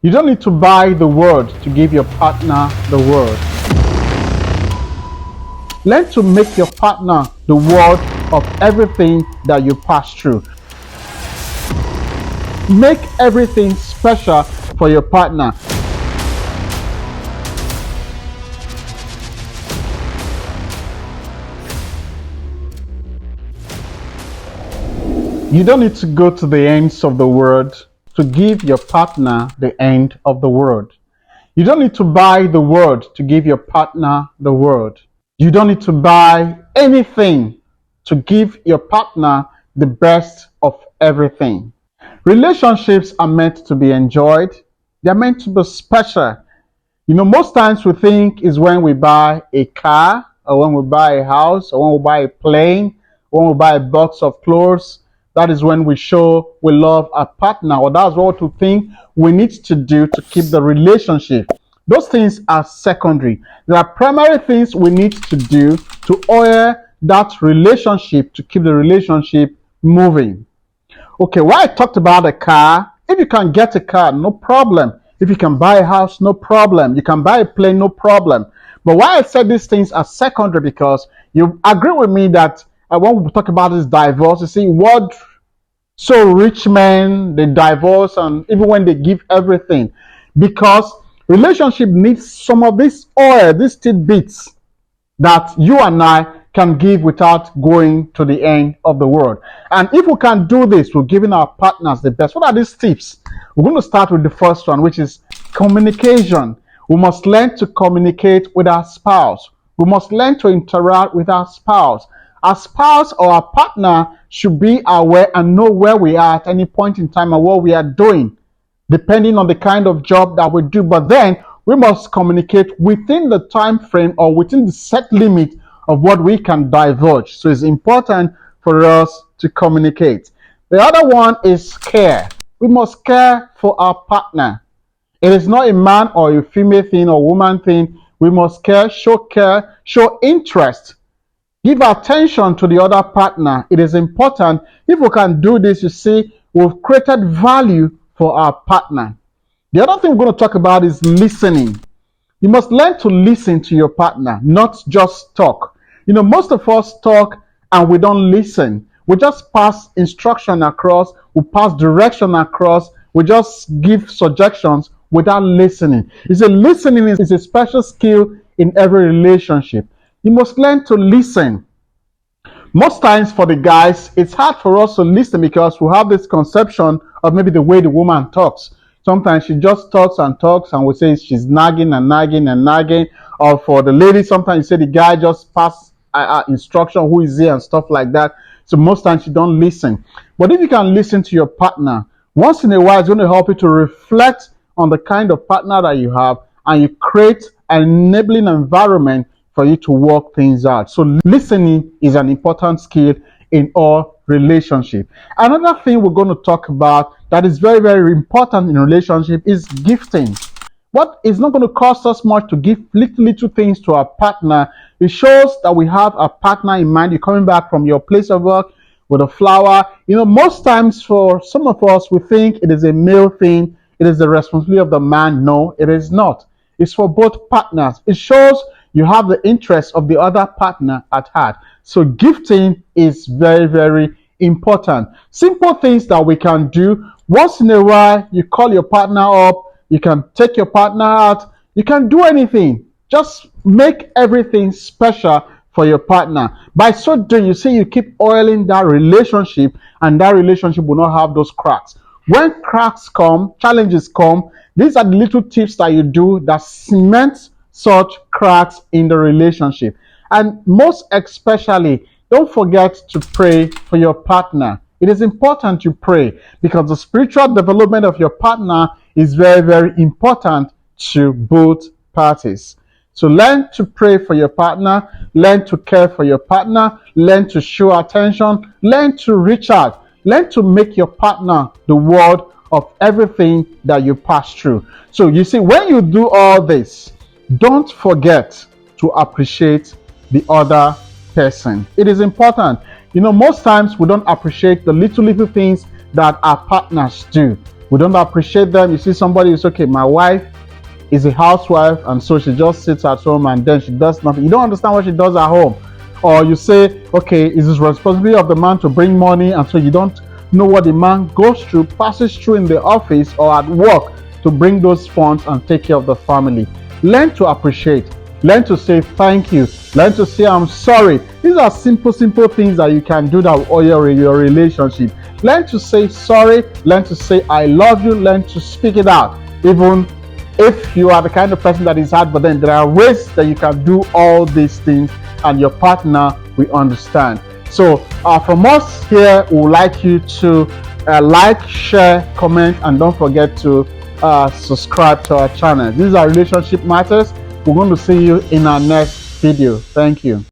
You don't need to buy the world to give your partner the world. Learn to make your partner the world of everything that you pass through. Make everything special for your partner. You don't need to go to the ends of the world to give your partner the end of the world. You don't need to buy the world to give your partner the world. You don't need to buy anything to give your partner the best of everything. Relationships are meant to be enjoyed. They're meant to be special. Most times we think is when we buy a car, or when we buy a house, or when we buy a plane, or when we buy a box of clothes. That is when we show we love our partner, or that's what we think we need to do to keep the relationship. Those things are secondary. There are primary things we need to do to oil that relationship, to keep the relationship moving. Okay, why I talked about a car, if you can get a car, no problem. If you can buy a house, no problem. You can buy a plane, no problem. But why I said these things are secondary, because you agree with me that when we talk about this divorce, you see, what so rich men, they divorce, and even when they give everything, because relationship needs some of this oil, these tidbits that you and I can give without going to the end of the world. And if we can do this, we're giving our partners the best. What are these tips? We're going to start with the first one, which is communication. We must learn to communicate with our spouse. We must learn to interact with our spouse. Our spouse or our partner should be aware and know where we are at any point in time and what we are doing, depending on the kind of job that we do. But then we must communicate within the time frame or within the set limit of what we can divulge. So it's important for us to communicate. The other one is care. We must care for our partner. It is not a man or a female thing or woman thing. We must care, show interest. Give attention to the other partner. It is important. If we can do this, you see, we've created value for our partner. The other thing we're going to talk about is listening. You must learn to listen to your partner, not just talk. Most of us talk and we don't listen. We just pass instruction across, we pass direction across, we just give suggestions without listening. Listening is a special skill in every relationship. You must learn to listen. Most times for the guys, it's hard for us to listen because we have this conception of maybe the way the woman talks. Sometimes she just talks and we say she's nagging and nagging and nagging. Or for the lady, sometimes you say the guy just pass instruction, who is he and stuff like that. So most times you don't listen. But if you can listen to your partner, once in a while it's going to help you to reflect on the kind of partner that you have, and you create an enabling environment for you to work things out. So listening is an important skill in all relationship. Another thing we're going to talk about that is very, very important in relationship is gifting. What is not going to cost us much to give little things to our partner. It shows that we have a partner in mind. You're coming back from your place of work with a flower. Most times for some of us, we think it is a male thing. It is the responsibility of the man. No, it is not. It's for both partners. It shows you have the interest of the other partner at heart. So gifting is very, very important. Simple things that we can do. Once in a while, you call your partner up. You can take your partner out. You can do anything. Just make everything special for your partner. By so doing, you see, you keep oiling that relationship, and that relationship will not have those cracks. When cracks come, challenges come, these are the little tips that you do that cement such cracks in the relationship. And most especially, don't forget to pray for your partner. It is important to pray because the spiritual development of your partner is very, very important to both parties. So learn to pray for your partner, learn to care for your partner, learn to show attention, learn to reach out, learn to make your partner the world of everything that you pass through. So you see, when you do all this, don't forget to appreciate the other person. It is important. Most times we don't appreciate the little things that our partners do. We don't appreciate them. You see somebody is okay, my wife is a housewife and so she just sits at home and then she does nothing. You don't understand what she does at home. Or you say, okay, it's the responsibility of the man to bring money, and so you don't know what the man goes through, passes through in the office or at work to bring those funds and take care of the family. Learn to appreciate. Learn to say thank you. Learn to say I'm sorry. These are simple things that you can do that will oil your relationship. Learn to say sorry. Learn to say I love you. Learn to speak it out. Even if you are the kind of person that is hard, but then there are ways that you can do all these things and your partner will understand. So from us here, we would like you to like, share, comment, and don't forget to subscribe to our channel. These are Relationship Matters. We're going to see you in our next video. Thank you.